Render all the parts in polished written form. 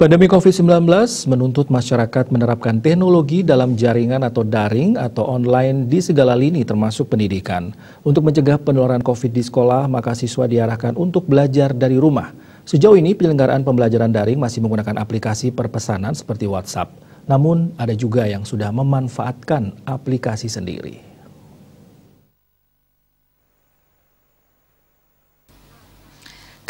Pandemi COVID-19 menuntut masyarakat menerapkan teknologi dalam jaringan atau daring atau online di segala lini termasuk pendidikan. Untuk mencegah penularan COVID di sekolah, maka siswa diarahkan untuk belajar dari rumah. Sejauh ini penyelenggaraan pembelajaran daring masih menggunakan aplikasi perpesanan seperti WhatsApp. Namun ada juga yang sudah memanfaatkan aplikasi sendiri.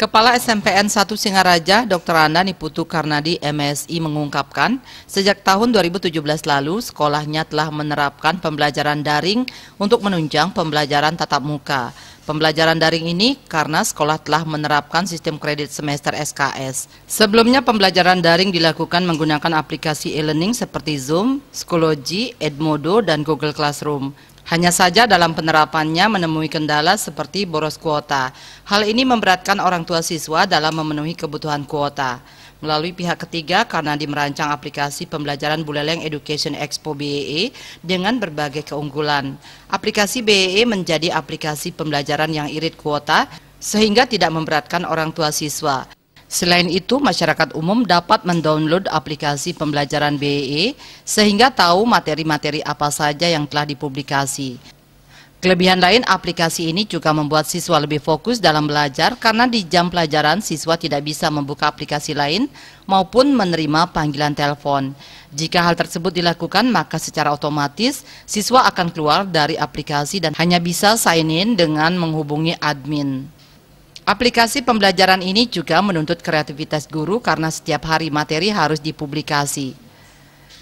Kepala SMPN 1 Singaraja, Dr. Andani Putu Karnadi, MSI mengungkapkan, sejak tahun 2017 lalu, sekolahnya telah menerapkan pembelajaran daring untuk menunjang pembelajaran tatap muka. Pembelajaran daring ini karena sekolah telah menerapkan sistem kredit semester SKS. Sebelumnya pembelajaran daring dilakukan menggunakan aplikasi e-learning seperti Zoom, Schoology, Edmodo, dan Google Classroom. Hanya saja dalam penerapannya menemui kendala seperti boros kuota. Hal ini memberatkan orang tua siswa dalam memenuhi kebutuhan kuota. Melalui pihak ketiga, Karnadi merancang aplikasi pembelajaran Buleleng Education Expo BEE dengan berbagai keunggulan. Aplikasi BEE menjadi aplikasi pembelajaran yang irit kuota sehingga tidak memberatkan orang tua siswa. Selain itu, masyarakat umum dapat mendownload aplikasi pembelajaran BEE sehingga tahu materi-materi apa saja yang telah dipublikasi. Kelebihan lain aplikasi ini juga membuat siswa lebih fokus dalam belajar karena di jam pelajaran siswa tidak bisa membuka aplikasi lain maupun menerima panggilan telepon. Jika hal tersebut dilakukan, maka secara otomatis siswa akan keluar dari aplikasi dan hanya bisa sign in dengan menghubungi admin. Aplikasi pembelajaran ini juga menuntut kreativitas guru karena setiap hari materi harus dipublikasi.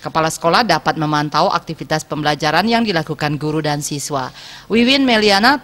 Kepala sekolah dapat memantau aktivitas pembelajaran yang dilakukan guru dan siswa. Wiwin Meliana